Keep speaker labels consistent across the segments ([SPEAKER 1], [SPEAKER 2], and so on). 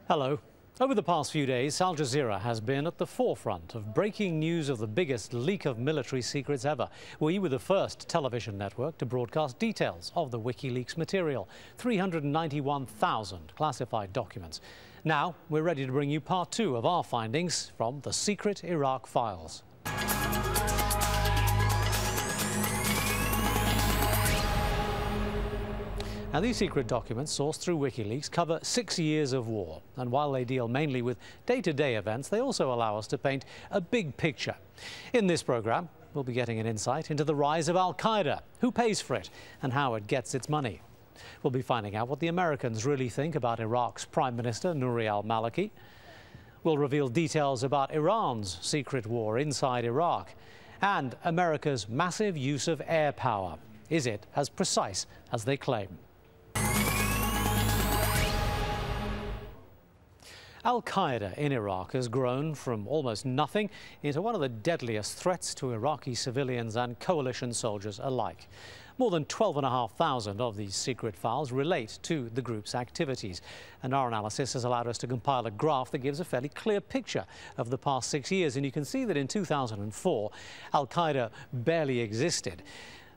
[SPEAKER 1] Hello. Over the past few days, Al Jazeera has been at the forefront of breaking news of the biggest leak of military secrets ever. We were the first television network to broadcast details of the WikiLeaks material, 391,000 classified documents. Now, we're ready to bring you part two of our findings from the secret Iraq files. Now, these secret documents, sourced through WikiLeaks, cover 6 years of war. And while they deal mainly with day-to-day events, they also allow us to paint a big picture. In this program, we'll be getting an insight into the rise of al-Qaeda, who pays for it, and how it gets its money. We'll be finding out what the Americans really think about Iraq's Prime Minister, Nouri al-Maliki. We'll reveal details about Iran's secret war inside Iraq and America's massive use of air power. Is it as precise as they claim? Al-Qaeda in Iraq has grown from almost nothing into one of the deadliest threats to Iraqi civilians and coalition soldiers alike. More than 12,500 of these secret files relate to the group's activities. And our analysis has allowed us to compile a graph that gives a fairly clear picture of the past 6 years. And you can see that in 2004, Al-Qaeda barely existed.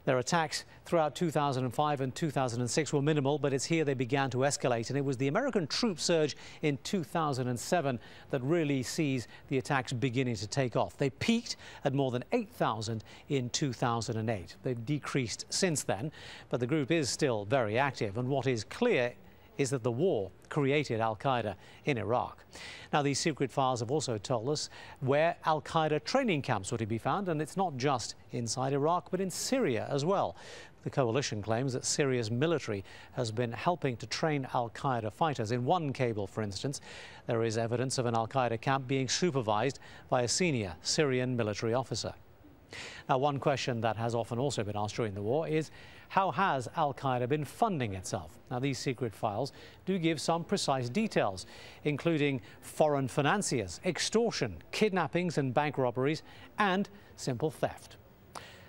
[SPEAKER 1] Their attacks throughout 2005 and 2006 were minimal, but it's here they began to escalate. And it was the American troop surge in 2007 that really sees the attacks beginning to take off. They peaked at more than 8,000 in 2008. They've decreased since then, but the group is still very active. And what is clear is that the war created al-Qaeda in Iraq. Now, these secret files have also told us where al-Qaeda training camps were to be found, and it's not just inside Iraq, but in Syria as well. The coalition claims that Syria's military has been helping to train al-Qaeda fighters. In one cable, for instance, there is evidence of an al-Qaeda camp being supervised by a senior Syrian military officer. Now, one question that has often also been asked during the war is, how has al-Qaeda been funding itself? Now, these secret files do give some precise details, including foreign financiers, extortion, kidnappings and bank robberies, and simple theft.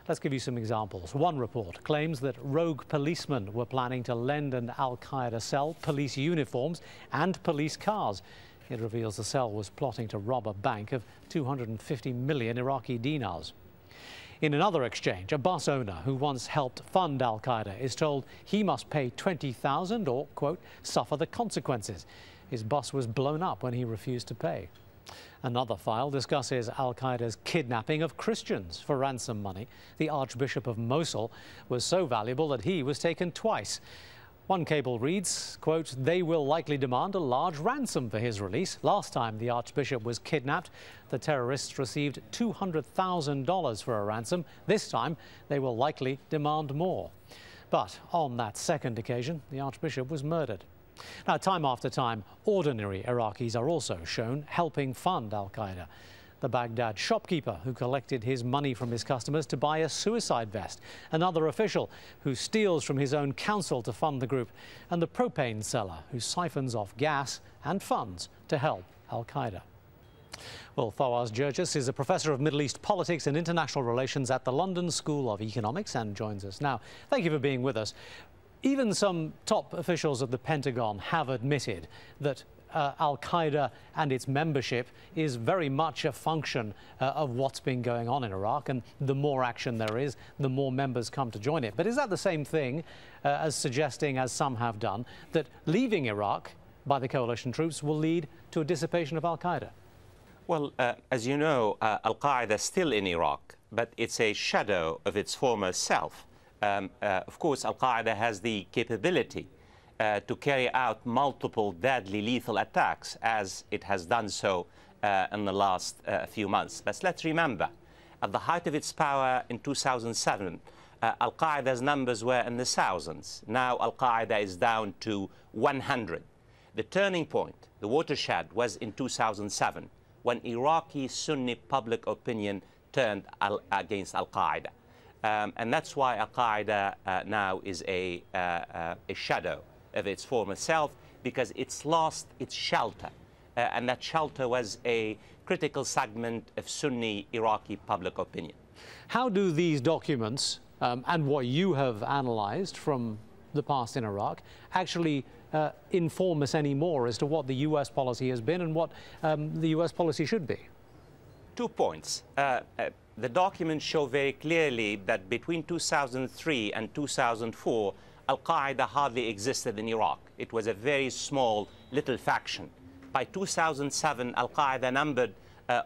[SPEAKER 1] Let's give you some examples. One report claims that rogue policemen were planning to lend an al-Qaeda cell police uniforms and police cars. It reveals the cell was plotting to rob a bank of 250 million Iraqi dinars. In another exchange, a bus owner who once helped fund al-Qaeda is told he must pay 20,000 or, quote, suffer the consequences. His bus was blown up when he refused to pay. Another file discusses al-Qaeda's kidnapping of Christians for ransom money. The Archbishop of Mosul was so valuable that he was taken twice. One cable reads, quote, they will likely demand a large ransom for his release. Last time the Archbishop was kidnapped, the terrorists received $200,000 for a ransom. This time, they will likely demand more. But on that second occasion, the Archbishop was murdered. Now, time after time, ordinary Iraqis are also shown helping fund al-Qaeda. The Baghdad shopkeeper who collected his money from his customers to buy a suicide vest, another official who steals from his own council to fund the group, and the propane seller who siphons off gas and funds to help al-Qaeda. Well, Fawaz Gerges is a professor of Middle East politics and international relations at the London School of Economics and joins us now. Thank you for being with us. Even some top officials of the Pentagon have admitted that al-Qaeda and its membership is very much a function of what's been going on in Iraq, and the more action there is, the more members come to join it. But is that the same thing as suggesting, as some have done, that leaving Iraq by the coalition troops will lead to a dissipation of al-Qaeda?
[SPEAKER 2] Well, as you know, al-Qaeda is still in Iraq, but it's a shadow of its former self. Of course, al-Qaeda has the capability to carry out multiple deadly lethal attacks, as it has done so in the last few months. But let's remember, at the height of its power in 2007, al-Qaeda's numbers were in the thousands. Now al-Qaeda is down to 100. The turning point, the watershed, was in 2007, when Iraqi Sunni public opinion turned against al-Qaeda. And that's why al-Qaeda now is a shadow of its former self, because it's lost its shelter. And that shelter was a critical segment of Sunni Iraqi public opinion.
[SPEAKER 1] How do these documents and what you have analyzed from the past in Iraq actually inform us any more as to what the US policy has been and what the US policy should be?
[SPEAKER 2] 2 points. The documents show very clearly that between 2003 and 2004, al-Qaeda hardly existed in Iraq. It was a very small little faction. By 2007, al-Qaeda numbered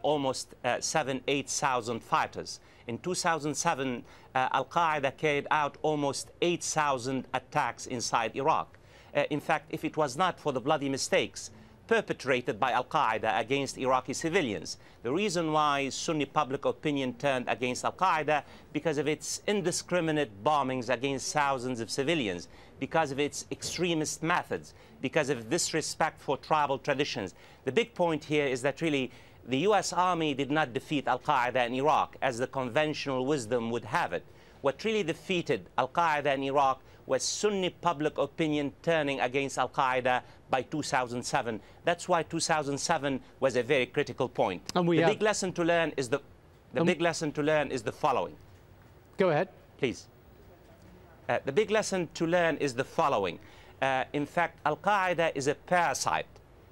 [SPEAKER 2] almost 8,000 fighters. In 2007, al-Qaeda carried out almost 8,000 attacks inside Iraq. In fact, if it was not for the bloody mistakes perpetrated by al-Qaeda against Iraqi civilians, the reason why Sunni public opinion turned against al-Qaeda, because of its indiscriminate bombings against thousands of civilians, because of its extremist methods, because of disrespect for tribal traditions. The big point here is that really the US Army did not defeat al-Qaeda in Iraq as the conventional wisdom would have it. What really defeated al-Qaeda in Iraq was Sunni public opinion turning against al-Qaeda by 2007. That's why 2007 was a very critical point. And the big lesson to learn is the following.
[SPEAKER 1] Go ahead.
[SPEAKER 2] Please. The big lesson to learn is the following. In fact, al-Qaeda is a parasite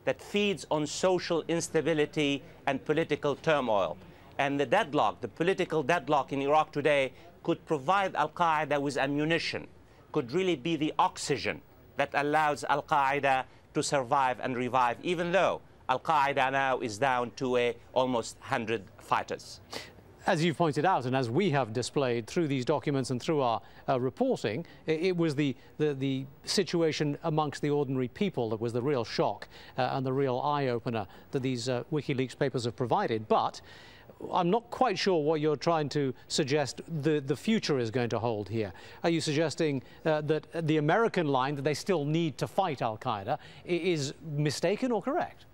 [SPEAKER 2] that feeds on social instability and political turmoil. And the deadlock, the political deadlock in Iraq today could provide al-Qaeda with ammunition, could really be the oxygen that allows al-Qaeda to survive and revive, even though al-Qaeda now is down to almost 100 fighters.
[SPEAKER 1] As you've pointed out, and as we have displayed through these documents and through our reporting, it was the situation amongst the ordinary people that was the real shock and the real eye-opener that these WikiLeaks papers have provided. But I'm not quite sure what you're trying to suggest the future is going to hold here. Are you suggesting that the American line, that they still need to fight al-Qaeda, is mistaken or correct?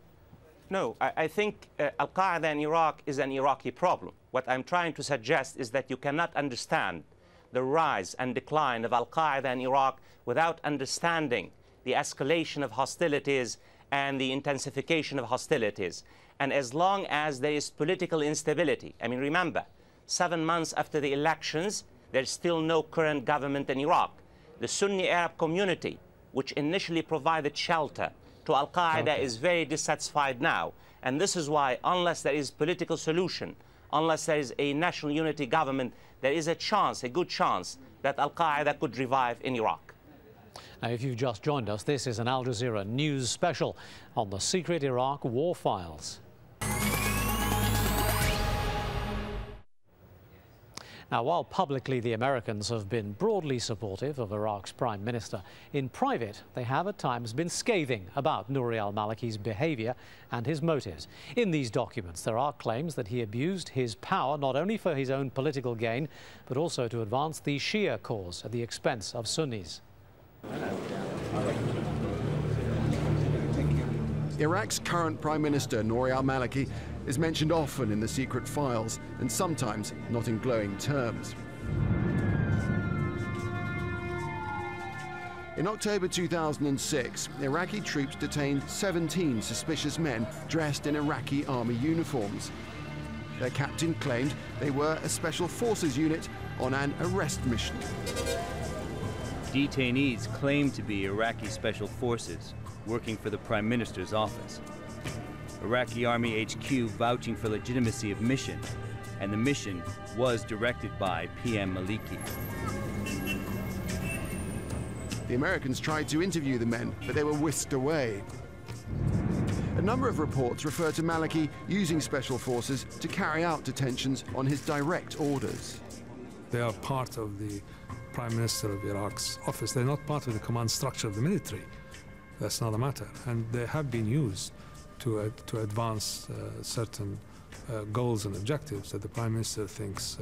[SPEAKER 2] No, I think al-Qaeda in Iraq is an Iraqi problem. What I'm trying to suggest is that you cannot understand the rise and decline of al-Qaeda in Iraq without understanding the escalation of hostilities and the intensification of hostilities. And as long as there is political instability, I mean, remember, 7 months after the elections, there's still no current government in Iraq. The Sunni Arab community, which initially provided shelter to al-Qaeda, is very dissatisfied now. And this is why, unless there is political solution, unless there is a national unity government, there is a chance, a good chance, that al-Qaeda could revive in Iraq.
[SPEAKER 1] Now, if you've just joined us, this is an Al Jazeera news special on the secret Iraq war files. Now, while publicly the Americans have been broadly supportive of Iraq's Prime Minister, in private they have at times been scathing about Nouri al-Maliki's behaviour and his motives. In these documents there are claims that he abused his power not only for his own political gain, but also to advance the Shia cause at the expense of Sunnis.
[SPEAKER 3] Iraq's current Prime Minister, Nouri al-Maliki, is mentioned often in the secret files, and sometimes not in glowing terms. In October 2006, Iraqi troops detained 17 suspicious men dressed in Iraqi army uniforms. Their captain claimed they were a special forces unit on an arrest mission.
[SPEAKER 4] Detainees claimed to be Iraqi special forces working for the Prime Minister's office. Iraqi Army HQ vouching for legitimacy of mission, and the mission was directed by PM Maliki.
[SPEAKER 3] The Americans tried to interview the men, but they were whisked away. A number of reports refer to Maliki using special forces to carry out detentions on his direct orders.
[SPEAKER 5] They are part of the Prime Minister of Iraq's office. They're not part of the command structure of the military. That's not a matter. And they have been used to advance certain goals and objectives that the Prime Minister thinks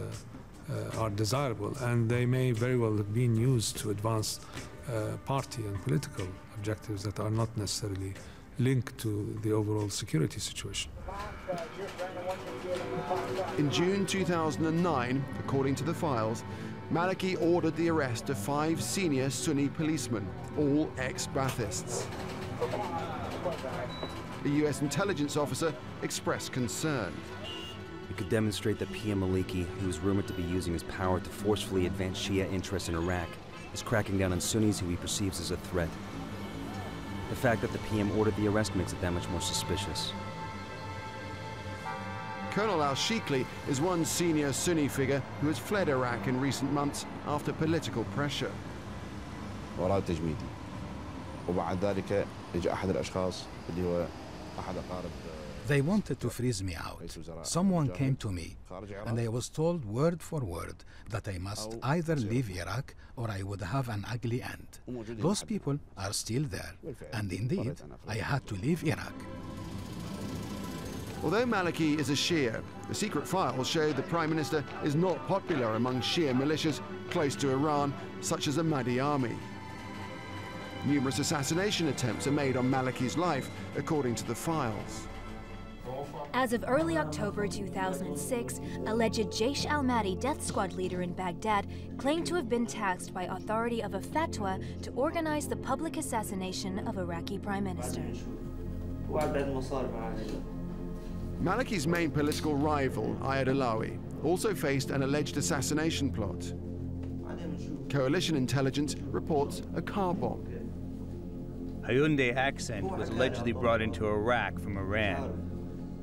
[SPEAKER 5] are desirable. And they may very well have been used to advance party and political objectives that are not necessarily linked to the overall security situation.
[SPEAKER 3] In June 2009, according to the files, Maliki ordered the arrest of 5 senior Sunni policemen, all ex-Baathists. A US intelligence officer expressed concern.
[SPEAKER 6] It could demonstrate that PM Maliki, who is rumored to be using his power to forcefully advance Shia interests in Iraq, is cracking down on Sunnis who he perceives as a threat. The fact that the PM ordered the arrest makes it that much more suspicious.
[SPEAKER 3] Colonel al-Shikli is one senior Sunni figure who has fled Iraq in recent months after political pressure.
[SPEAKER 7] وراء تجميدي وبعد ذلك جاء أحد الأشخاص اللي هو أحد أقارب.
[SPEAKER 8] They wanted to freeze me out. Someone came to me, and I was told word for word that I must either leave Iraq or I would have an ugly end. Those people are still there, and indeed, I had to leave Iraq.
[SPEAKER 3] Although Maliki is a Shia, the secret files show the Prime Minister is not popular among Shia militias close to Iran, such as the Mahdi army. Numerous assassination attempts are made on Maliki's life, according to the files.
[SPEAKER 9] As of early October 2006, alleged Jaish al-Mahdi death squad leader in Baghdad claimed to have been tasked by authority of a fatwa to organize the public assassination of Iraqi Prime Minister.
[SPEAKER 3] Maliki's main political rival, Ayad Alawi, also faced an alleged assassination plot. Coalition intelligence reports a car bomb.
[SPEAKER 4] Hyundai accent was allegedly brought into Iraq from Iran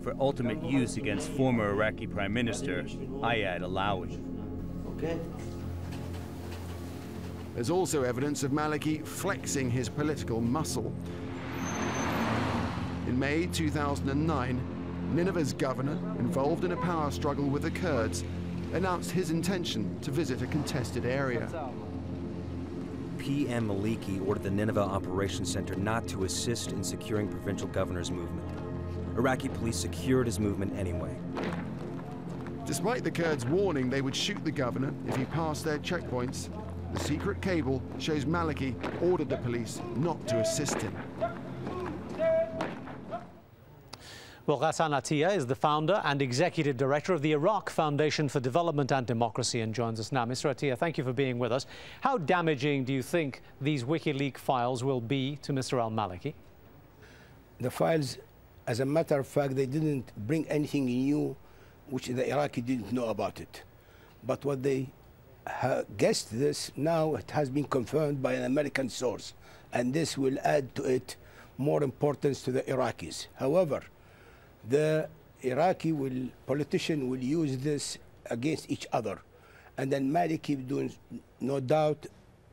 [SPEAKER 4] for ultimate use against former Iraqi Prime Minister Ayad Alawi.
[SPEAKER 3] There's also evidence of Maliki flexing his political muscle. In May 2009, Nineveh's governor, involved in a power struggle with the Kurds, announced his intention to visit a contested area.
[SPEAKER 6] PM Maliki ordered the Nineveh Operations Center not to assist in securing provincial governor's movement. Iraqi police secured his movement anyway.
[SPEAKER 3] Despite the Kurds' warning they would shoot the governor if he passed their checkpoints, the secret cable shows Maliki ordered the police not to assist him.
[SPEAKER 1] Well, Ghassan Atiyah is the founder and executive director of the Iraq Foundation for Development and Democracy and joins us now. Mr. Atiyah, thank you for being with us. How damaging do you think these WikiLeaks files will be to Mr. al-Maliki?
[SPEAKER 10] The files, as a matter of fact, they didn't bring anything new which the Iraqi didn't know about it. But what they guessed this, now it has been confirmed by an American source, and this will add to it more importance to the Iraqis. However, the Iraqi politician will use this against each other. And then Maliki, no doubt,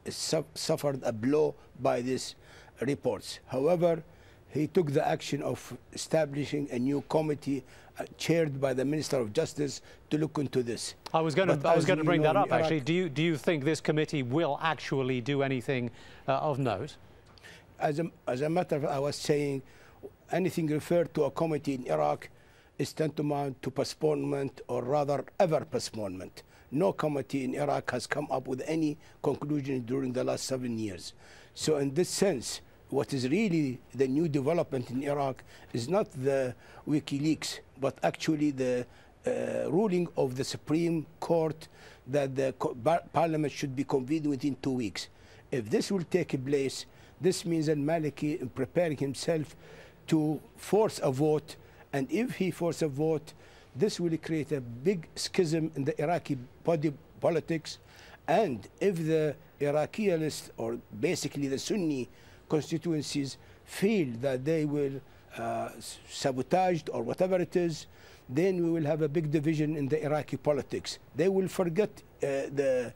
[SPEAKER 10] suffered a blow by these reports. However, he took the action of establishing a new committee chaired by the Minister of Justice to look into this.
[SPEAKER 1] I was going to bring that up, actually. Do you think this committee will actually do anything of note?
[SPEAKER 10] As a matter of fact, I was saying, anything referred to a committee in Iraq is tantamount to postponement, or rather ever postponement. No committee in Iraq has come up with any conclusion during the last 7 years. So in this sense, what is really the new development in Iraq is not the WikiLeaks, but actually the ruling of the Supreme Court that the parliament should be convened within 2 weeks. If this will take place, this means that Maliki is preparing himself to force a vote, and if he forces a vote, this will create a big schism in the Iraqi body politics. And if the Iraqianists, or basically the Sunni constituencies, feel that they will sabotaged or whatever it is, then we will have a big division in the Iraqi politics. They will forget the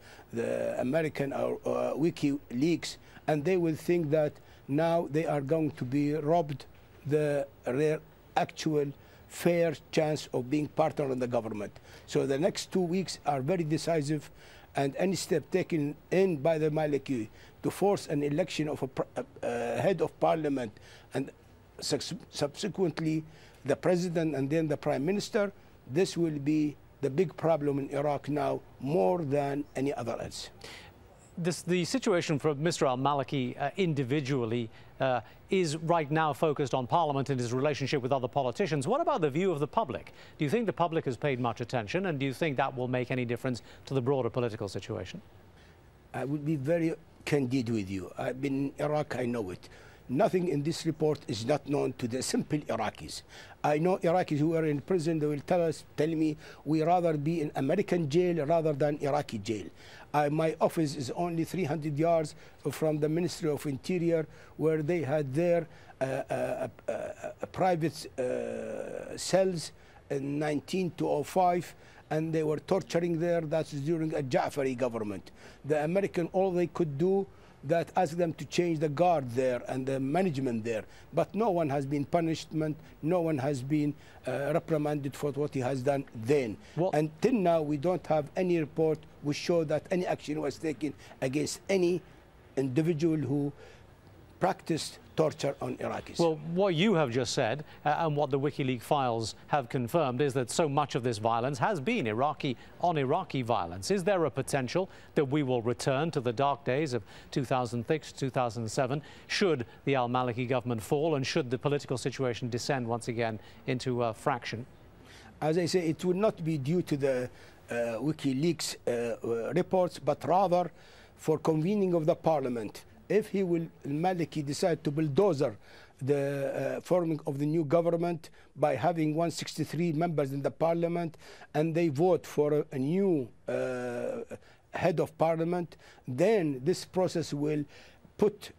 [SPEAKER 10] American WikiLeaks, and they will think that now they are going to be robbed the rare, actual, fair chance of being partner in the government. So the next 2 weeks are very decisive, and any step taken in by the Maliki to force an election of a head of parliament and subsequently the president and then the prime minister, this will be the big problem in Iraq now more than any other else.
[SPEAKER 1] The situation for Mr. al-Maliki individually is right now focused on Parliament and his relationship with other politicians. What about the view of the public? Do you think the public has paid much attention, and do you think that will make any difference to the broader political situation?
[SPEAKER 10] I would be very candid with you. I've been in Iraq, I know it. Nothing in this report is not known to the simple Iraqis. I know Iraqis who are in prison, they will tell me, we rather be in American jail rather than Iraqi jail. My office is only 300 yards from the Ministry of Interior, where they had their private cells in 1905, and they were torturing there. That's during a Ja'fari government. The American, all they could do, that ask them to change the guard there and the management there. But no one has been punished, no one has been reprimanded for what he has done then. Until now, we don't have any report which show that any action was taken against any individual who practiced torture on Iraqis.
[SPEAKER 1] Well, what you have just said and what the WikiLeaks files have confirmed is that so much of this violence has been Iraqi violence. Is there a potential that we will return to the dark days of 2006, 2007, should the al-Maliki government fall and should the political situation descend once again into fraction?
[SPEAKER 10] As I say, it will not be due to the WikiLeaks reports, but rather for convening of the parliament. If he will, Maliki, decide to bulldozer the forming of the new government by having 163 members in the parliament, and they vote for a new head of parliament, then this process will put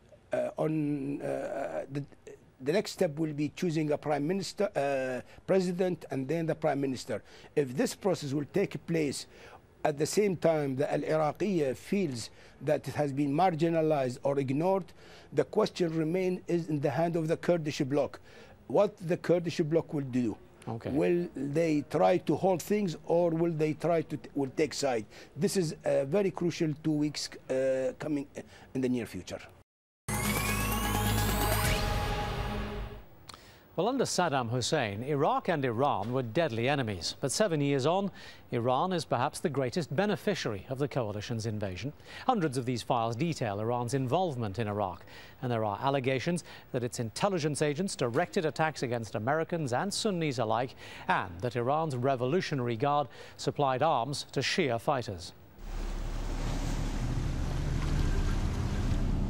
[SPEAKER 10] on the next step will be choosing a prime minister, president, and then the prime minister. If this process will take place at the same time the Al-Iraqiyya feels that it has been marginalized or ignored, the question remains is in the hand of the Kurdish bloc. What the Kurdish bloc will do. Okay. Will they try to hold things, or will they try to take side? This is a very crucial 2 weeks coming in the near future.
[SPEAKER 1] Well, under Saddam Hussein, Iraq and Iran were deadly enemies. But 7 years on, Iran is perhaps the greatest beneficiary of the coalition's invasion. Hundreds of these files detail Iran's involvement in Iraq. And there are allegations that its intelligence agents directed attacks against Americans and Sunnis alike, and that Iran's Revolutionary Guard supplied arms to Shia fighters.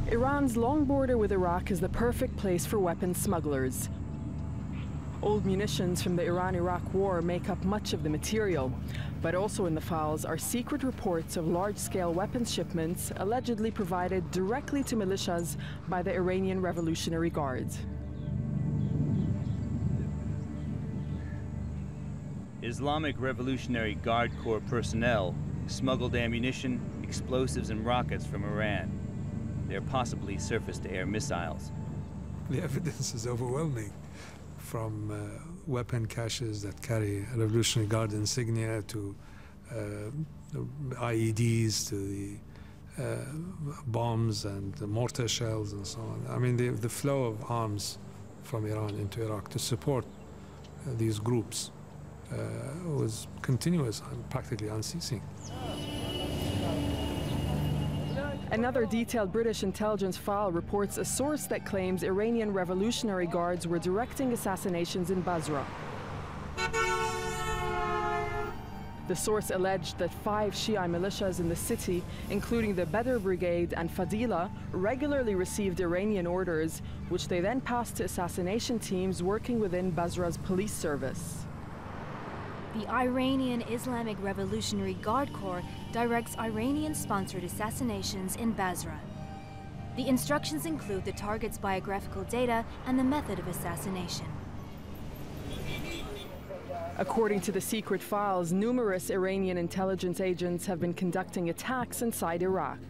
[SPEAKER 11] Iran's long border with Iraq is the perfect place for weapons smugglers. Old munitions from the Iran-Iraq war make up much of the material, but also in the files are secret reports of large-scale weapons shipments allegedly provided directly to militias by the Iranian Revolutionary Guard.
[SPEAKER 4] Islamic Revolutionary Guard Corps personnel smuggled ammunition, explosives, and rockets from Iran. They're possibly surface-to-air missiles.
[SPEAKER 5] The evidence is overwhelming. From weapon caches that carry Revolutionary Guard insignia to IEDs to the bombs and the mortar shells and so on. I mean, the flow of arms from Iran into Iraq to support these groups was continuous and practically unceasing.
[SPEAKER 11] Another detailed British intelligence file reports a source that claims Iranian Revolutionary Guards were directing assassinations in Basra. The source alleged that 5 Shia militias in the city, including the Badr Brigade and Fadila, regularly received Iranian orders, which they then passed to assassination teams working within Basra's police service.
[SPEAKER 9] The Iranian Islamic Revolutionary Guard Corps directs Iranian-sponsored assassinations in Basra. The instructions include the target's biographical data and the method of assassination.
[SPEAKER 11] According to the secret files, numerous Iranian intelligence agents have been conducting attacks inside Iraq.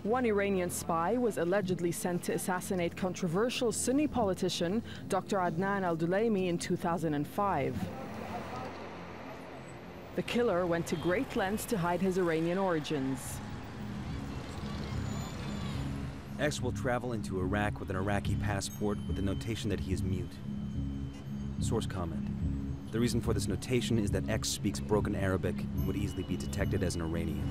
[SPEAKER 11] One Iranian spy was allegedly sent to assassinate controversial Sunni politician Dr. Adnan al-Dulaymi in 2005. The killer went to great lengths to hide his Iranian origins.
[SPEAKER 6] X will travel into Iraq with an Iraqi passport with the notation that he is mute. Source comment. The reason for this notation is that X speaks broken Arabic and would easily be detected as an Iranian.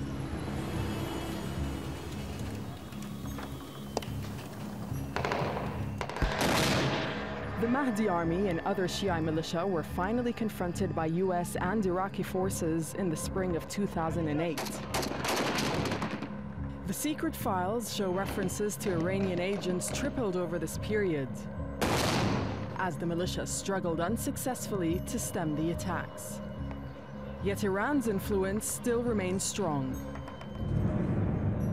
[SPEAKER 11] The Mahdi Army and other Shia militia were finally confronted by US and Iraqi forces in the spring of 2008. The secret files show references to Iranian agents tripled over this period, as the militia struggled unsuccessfully to stem the attacks. Yet Iran's influence still remains strong.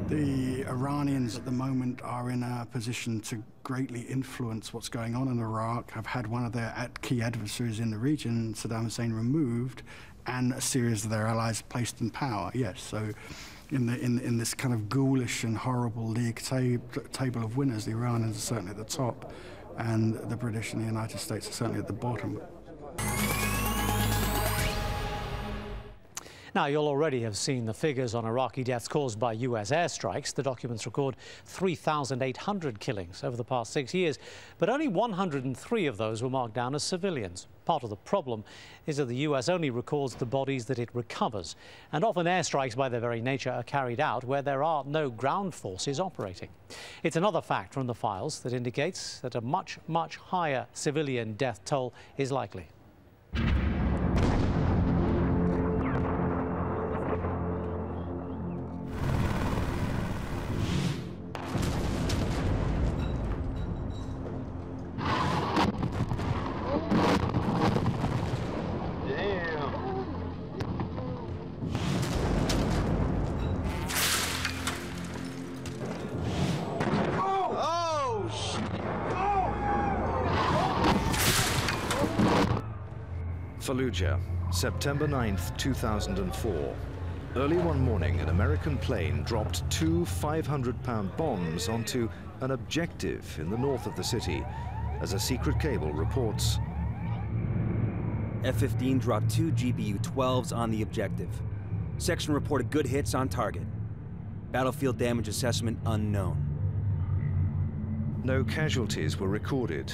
[SPEAKER 12] The Iranians at the moment are in a position to greatly influence what's going on in Iraq, have had one of their key adversaries in the region, Saddam Hussein, removed, and a series of their allies placed in power. Yes, so in this kind of ghoulish and horrible league table of winners, the Iranians are certainly at the top, and the British and the United States are certainly at the bottom.
[SPEAKER 1] Now, you'll already have seen the figures on Iraqi deaths caused by US airstrikes. The documents record 3,800 killings over the past 6 years, but only 103 of those were marked down as civilians. Part of the problem is that the US only records the bodies that it recovers, and often airstrikes by their very nature are carried out where there are no ground forces operating. It's another fact from the files that indicates that a much, much higher civilian death toll is likely.
[SPEAKER 13] Fallujah, September 9th, 2004. Early one morning, an American plane dropped two 500-pound bombs onto an objective in the north of the city, as a secret cable reports.
[SPEAKER 6] F-15 dropped two GBU-12s on the objective. Section reported good hits on target. Battlefield damage assessment unknown.
[SPEAKER 13] No casualties were recorded.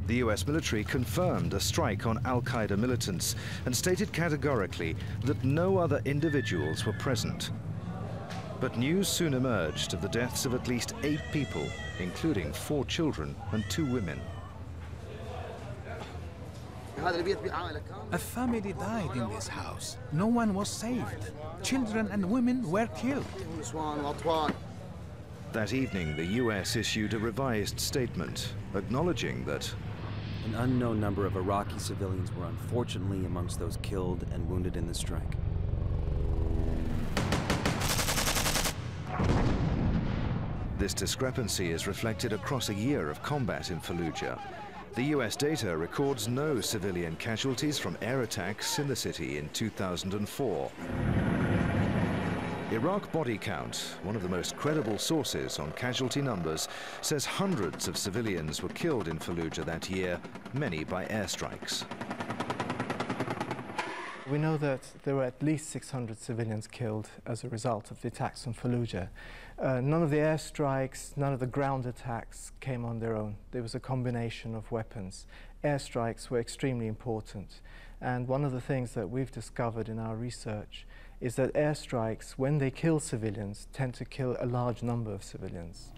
[SPEAKER 13] The US military confirmed a strike on al-Qaeda militants and stated categorically that no other individuals were present. But news soon emerged of the deaths of at least 8 people, including 4 children and 2 women.
[SPEAKER 8] A family died in this house. No one was saved. Children and women were killed.
[SPEAKER 13] That evening, the US issued a revised statement, acknowledging that
[SPEAKER 6] an unknown number of Iraqi civilians were unfortunately amongst those killed and wounded in the strike.
[SPEAKER 13] This discrepancy is reflected across a year of combat in Fallujah. The US data records no civilian casualties from air attacks in the city in 2004. Iraq Body Count, one of the most credible sources on casualty numbers, says hundreds of civilians were killed in Fallujah that year, many by airstrikes.
[SPEAKER 14] We know that there were at least 600 civilians killed as a result of the attacks on Fallujah. None of the airstrikes, none of the ground attacks came on their own. There was a combination of weapons. Airstrikes were extremely important. And one of the things that we've discovered in our research is that airstrikes, when they kill civilians, tend to kill a large number of civilians.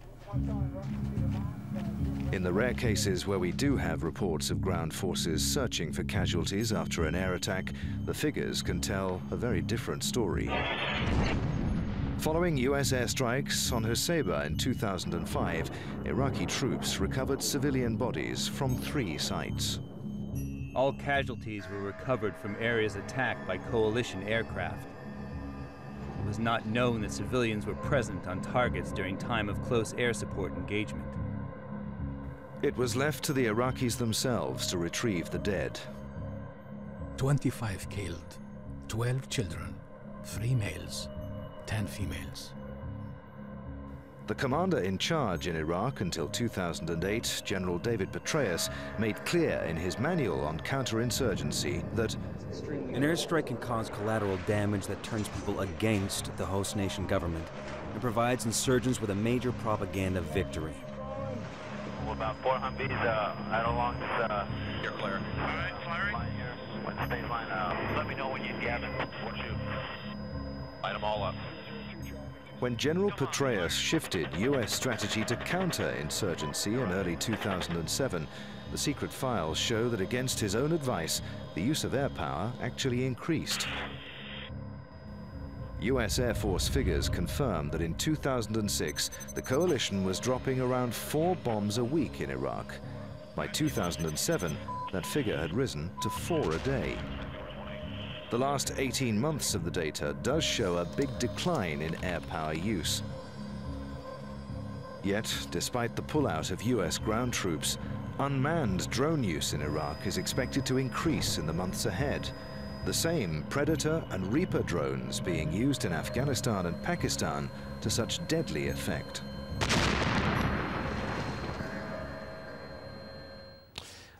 [SPEAKER 13] In the rare cases where we do have reports of ground forces searching for casualties after an air attack, the figures can tell a very different story. Following US airstrikes on Hoceima in 2005, Iraqi troops recovered civilian bodies from 3 sites.
[SPEAKER 4] All casualties were recovered from areas attacked by coalition aircraft. It was not known that civilians were present on targets during time of close air support engagement.
[SPEAKER 13] It was left to the Iraqis themselves to retrieve the dead.
[SPEAKER 8] 25 killed, 12 children, 3 males, 10 females.
[SPEAKER 13] The commander in charge in Iraq until 2008, General David Petraeus, made clear in his manual on counterinsurgency that
[SPEAKER 6] an airstrike can cause collateral damage that turns people against the host nation government and provides insurgents with a major propaganda victory.
[SPEAKER 15] About 4 Humvees right along this, you're clear. All right, firing. When the space line, let me know when you have it. Watch you. Light them all up.
[SPEAKER 13] When General Petraeus shifted US strategy to counter-insurgency in early 2007, the secret files show that against his own advice, the use of air power actually increased. US Air Force figures confirm that in 2006, the coalition was dropping around 4 bombs a week in Iraq. By 2007, that figure had risen to 4 a day. The last 18 months of the data does show a big decline in air power use. Yet, despite the pullout of US ground troops, unmanned drone use in Iraq is expected to increase in the months ahead. The same Predator and Reaper drones being used in Afghanistan and Pakistan to such deadly effect.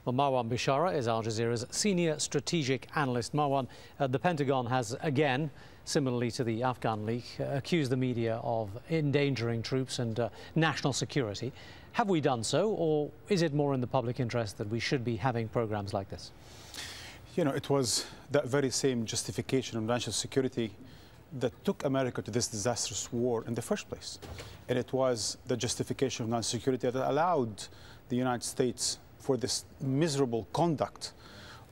[SPEAKER 1] Well, Marwan Bishara is Al Jazeera's senior strategic analyst. Marwan, the Pentagon has again, similarly to the Afghan leak, accused the media of endangering troops and national security. Have we done so, or is it more in the public interest that we should be having programs like this?
[SPEAKER 16] You know, it was that very same justification of national security that took America to this disastrous war in the first place. And it was the justification of national security that allowed the United States for this miserable conduct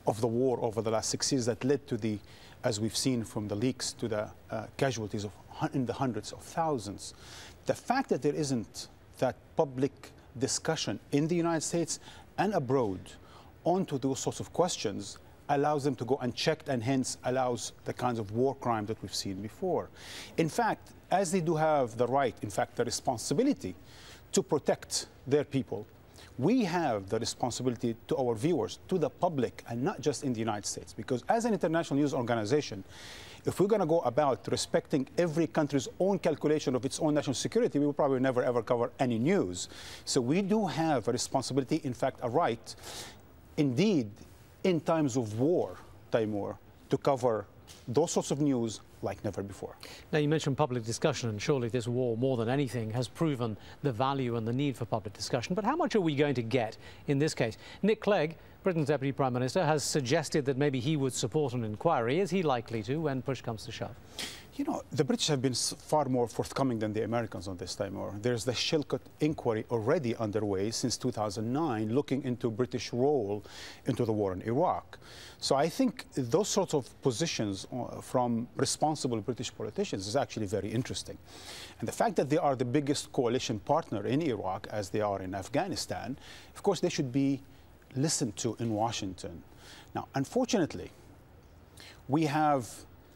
[SPEAKER 16] of the war over the last 6 years that led to the, as we've seen from the leaks, to the casualties in the hundreds of thousands. The fact that there isn't that public discussion in the United States and abroad onto those sorts of questions allows them to go unchecked, and hence allows the kinds of war crimes that we've seen before. In fact, as they do have the right, in fact, the responsibility to protect their people, we have the responsibility to our viewers, to the public, and not just in the United States. Because as an international news organization, if we're going to go about respecting every country's own calculation of its own national security, we will probably never, ever cover any news. So we do have a responsibility, in fact, a right, indeed, in times of war, Taimur, to cover those sorts of news like never before.
[SPEAKER 1] Now, you mentioned public discussion, and surely this war, more than anything, has proven the value and the need for public discussion. But how much are we going to get in this case? Nick Clegg, Britain's Deputy Prime Minister, has suggested that maybe he would support an inquiry. Is he likely to when push comes to shove?
[SPEAKER 16] You know, the British have been far more forthcoming than the Americans on this time. There's the Shilkut inquiry already underway since 2009, looking into British role into the war in Iraq. So I think those sorts of positions from responsible British politicians is actually very interesting. And the fact that they are the biggest coalition partner in Iraq, as they are in Afghanistan, of course they should be listened to in Washington. Now, unfortunately, we have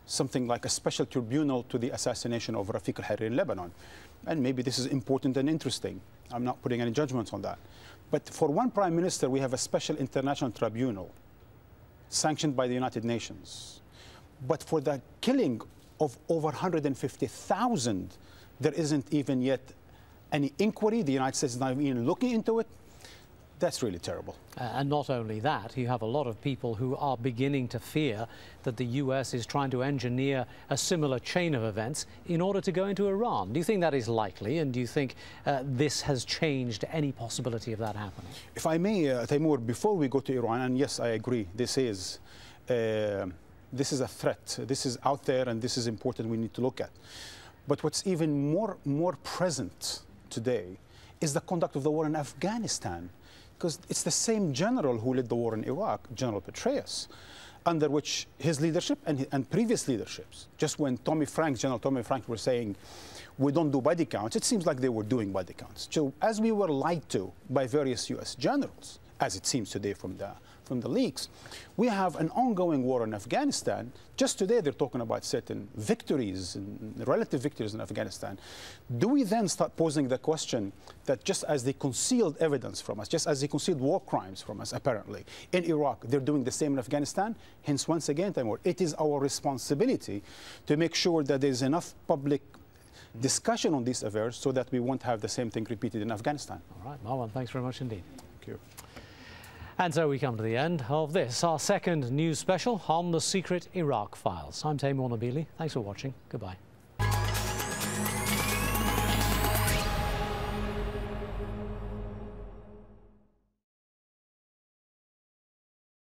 [SPEAKER 16] something like a special tribunal to the assassination of Rafiq al-Hariri in Lebanon. And maybe this is important and interesting. I'm not putting any judgments on that. But for one prime minister, we have a special international tribunal sanctioned by the United Nations. But for the killing of over 150,000, there isn't even yet any inquiry. The United States is not even looking into it. That's really terrible.
[SPEAKER 1] And not only that, you have a lot of people who are beginning to fear that the US is trying to engineer a similar chain of events in order to go into Iran. Do you think that is likely, and do you think this has changed any possibility of that happening?
[SPEAKER 16] If I may, Taimur, before we go to Iran, and yes, I agree, this is a threat. This is out there, and this is important, we need to look at. But what's even more present today is the conduct of the war in Afghanistan. Because it's the same general who led the war in Iraq, General Petraeus, under which his leadership and previous leaderships, just when General Tommy Franks were saying, we don't do body counts, it seems like they were doing body counts. So as we were lied to by various US generals, as it seems today from the leaks, we have an ongoing war in Afghanistan. Just today they're talking about certain victories, and relative victories in Afghanistan. Do we then start posing the question that just as they concealed evidence from us, just as they concealed war crimes from us, apparently, in Iraq, they're doing the same in Afghanistan? Hence, once again, Taimur, it is our responsibility to make sure that there's enough public discussion on these affairs so that we won't have the same thing repeated in Afghanistan.
[SPEAKER 1] All right, Marwan, thanks very much indeed.
[SPEAKER 16] Thank you.
[SPEAKER 1] And so we come to the end of this, our second news special on the secret Iraq files. I'm Taimur Nabili. Thanks for watching. Goodbye.